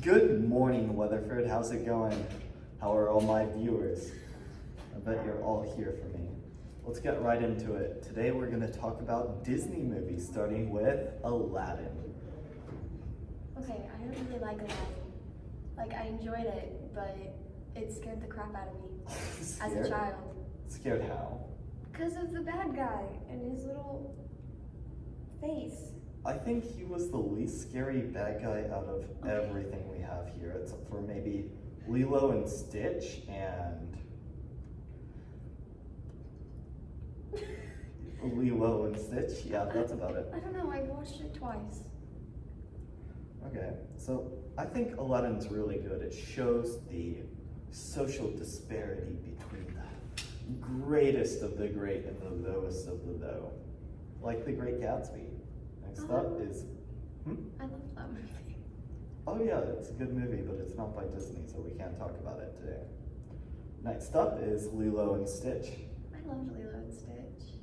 Good morning, Weatherford. How's it going? How are all my viewers? I bet you're all here for me. Let's get right into it. Today we're going to talk about Disney movies, starting with Aladdin. Okay, I didn't really like Aladdin. Like, I enjoyed it, but it scared the crap out of me as a child. Scared how? Because of the bad guy and his little face. I think he was the least scary bad guy out of everything we have here, except for maybe Lilo and Stitch and... Lilo and Stitch? Yeah, that's about it. I don't know, I watched it twice. Okay, so I think Aladdin's really good. It shows the social disparity between the greatest of the great and the lowest of the low. Like The Great Gatsby. Next up is... I love that movie. Oh yeah, it's a good movie, but it's not by Disney, so we can't talk about it today. Next up is Lilo and Stitch. I loved Lilo and Stitch.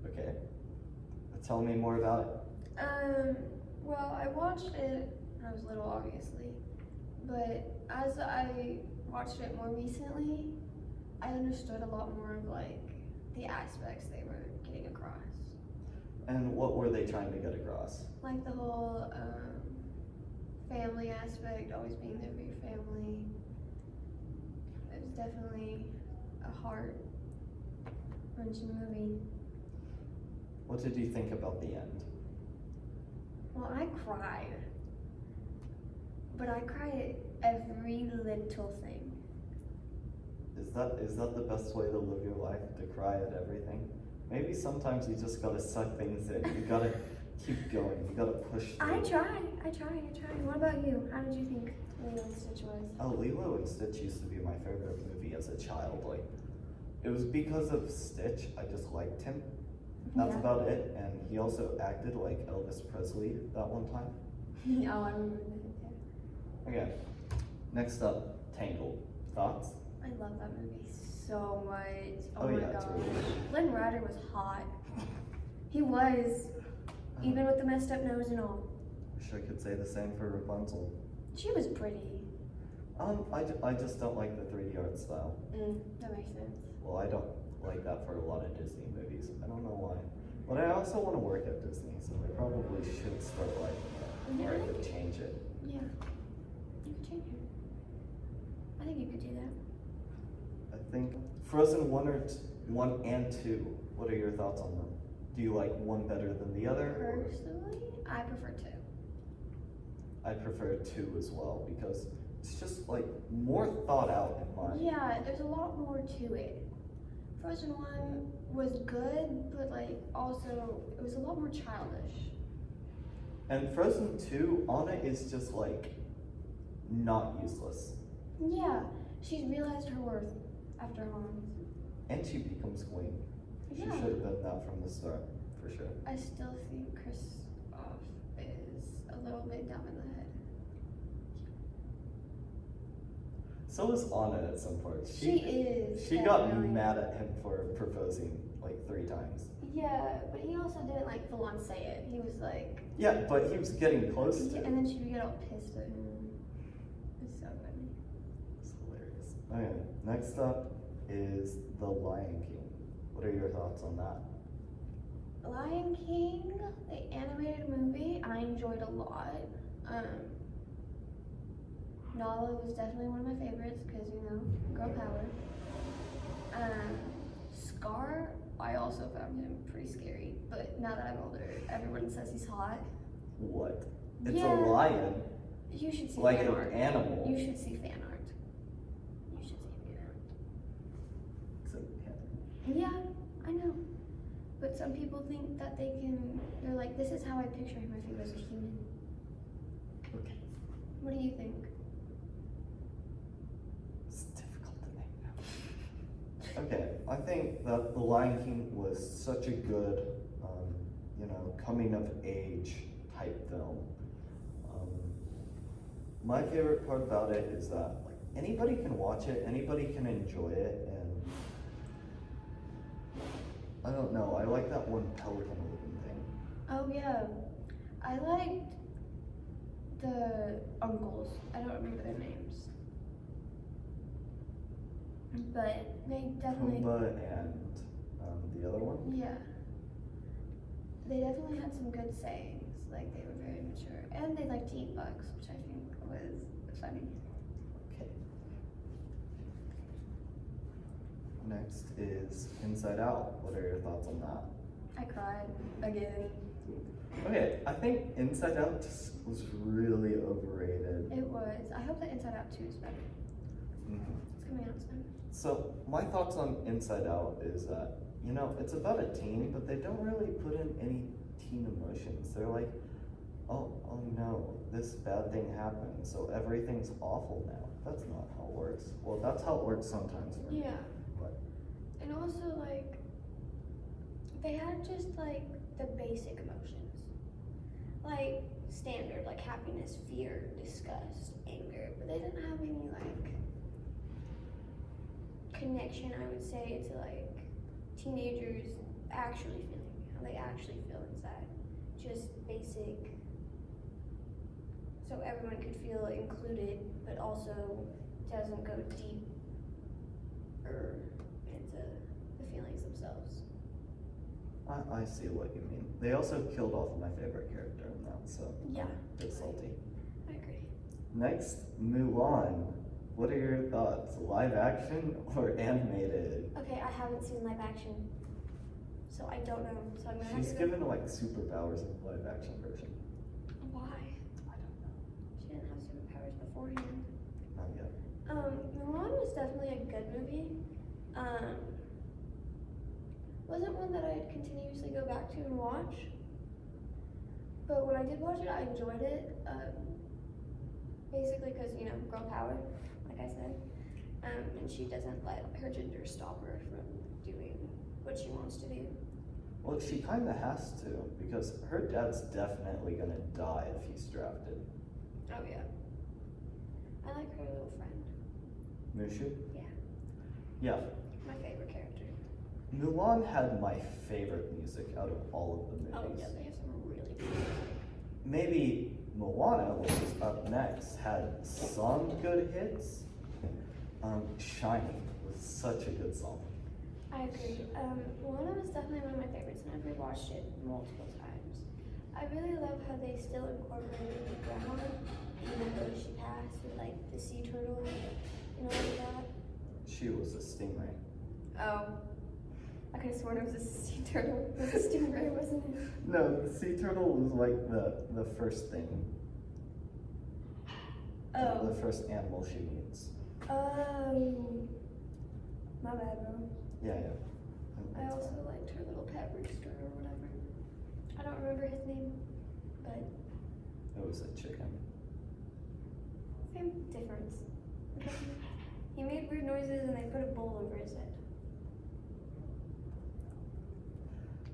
Okay. Tell me more about it. Well, I watched it when I was little, obviously. But as I watched it more recently, I understood a lot more of, like, the aspects they were getting across. And what were they trying to get across? Like the whole family aspect, always being there for your family. It was definitely a heart-wrenching movie. What did you think about the end? Well, I cried. But I cried at every little thing. Is that the best way to live your life? To cry at everything? Maybe sometimes you just gotta suck things in. You gotta keep going. You gotta push through. I try. What about you? How did you think Lilo and Stitch was? Oh, Lilo and Stitch used to be my favorite movie as a child. Like, it was because of Stitch. I just liked him. That's about it. And he also acted like Elvis Presley that one time. Oh, I remember that. Okay. Next up, Tangled. Thoughts? I love that movie so much. Oh my yeah, it's gosh. really good. Flynn Rider was hot. He was. Even with the messed up nose and all. Wish I could say the same for Rapunzel. She was pretty. I just don't like the 3D art style. That makes sense. Well, I don't like that for a lot of Disney movies. I don't know why. But I also want to work at Disney, so I probably should start liking it. Or I could change it. Yeah. You could change it. I think you could do that. I think Frozen 1 and 2, what are your thoughts on them? Do you like one better than the other? Personally, I prefer 2. I prefer 2 as well, because it's just like more thought out in mine. Yeah, there's a lot more to it. Frozen 1 was good, but like also it was a lot more childish. And Frozen 2, Anna is just like not useless. Yeah, she's realized her worth after Hans. And she becomes queen. She Yeah. should have been that from the start, for sure. I still think Kristoff is a little bit dumb in the head. So is Anna at some point. She is. She got definitely. mad at him for proposing like 3 times. Yeah, but he also didn't like full on say it. He was like. Yeah, but he was getting close to Yeah, it. and then she would get all pissed at him. It's so funny. It's hilarious. Okay, next up is The Lion King. What are your thoughts on that? Lion King, the animated movie, I enjoyed a lot. Nala was definitely one of my favorites because, you know, girl power. Scar, I also found him pretty scary, but now that I'm older, everyone says he's hot. What? It's Yeah. a lion, You should see like fan an art. animal. You should see fan art. You should see fan art. It's a- yeah. Yeah, I know. But some people think that they're like, this is how I picture him if he was a human. Okay. What do you think? It's difficult to name now. Okay, I think that The Lion King was such a good, coming of age type film. My favorite part about it is that like anybody can watch it, anybody can enjoy it, and I don't know, I like that one pelican looking thing. Oh yeah, I liked the uncles. I don't remember their names. But they definitely. Pumbaa and the other one? Yeah. They definitely had some good sayings. Like, they were very mature. And they liked to eat bugs, which I think was funny. Okay. Next is Inside Out. What are your thoughts on that? I cried again. Okay, I think Inside Out just was really overrated. It was. I hope that Inside Out 2 is better. It's coming out soon. So my thoughts on Inside Out is that, you know, it's about a teen, but they don't really put in any teen emotions. They're like, oh no, this bad thing happened, so everything's awful now. That's not how it works. Well, that's how it works sometimes for me. Yeah. But And also, like, they had just, like, the basic emotions. Like, standard, like happiness, fear, disgust, anger. But they didn't have any, like, connection, I would say, to, like, teenagers actually feeling, how they actually feel inside. Just basic, so everyone could feel included, but also doesn't go deep or into the feelings themselves. I see what you mean. They also killed off my favorite character in that, so Yeah. it's salty. I agree. Next, Mulan. What are your thoughts? Live action or animated? Okay, I haven't seen live action, so I don't know. So I'm gonna have She's to given like superpowers in the live action version. Why? I don't know. She didn't have superpowers beforehand. Not yet. Mulan was definitely a good movie. Wasn't one that I'd continuously go back to and watch. But when I did watch it, I enjoyed it. Basically because, you know, girl power, like I said. And she doesn't let her gender stop her from doing what she wants to do. Well, she kind of has to, because her dad's definitely gonna die if he's drafted. Oh, yeah. I like her little friend. Mushu? Yeah. Yeah. My favorite character. Mulan had my favorite music out of all of the Oh, movies. yeah, they have some really good music. Maybe Moana, which is up next, had some good hits. Shiny was such a good song. I agree. Moana was definitely one of my favorites, and I've rewatched it multiple times. I really love how they still incorporated the grandma, even though she passed, with like the sea turtle and all of that. She was a stingray. Oh, I could have sworn it was a sea turtle. It was a stingray, wasn't it? No, the sea turtle was like the first thing. Oh. The first animal she meets. Oh. My bad, bro. Yeah. I That's also fine. liked her little pet rooster or whatever. I don't remember his name, but It was a chicken. same difference. He made weird noises and they put a bowl over his head.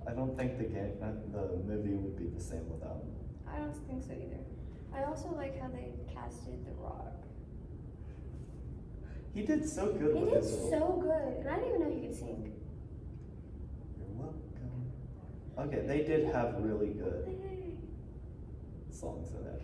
I don't think the movie would be the same without him. I don't think so either. I also like how they casted The Rock. He did so good He with did his role. so good, and I didn't even know he could sing. You're welcome. Okay, they did have really good Hey. songs in it.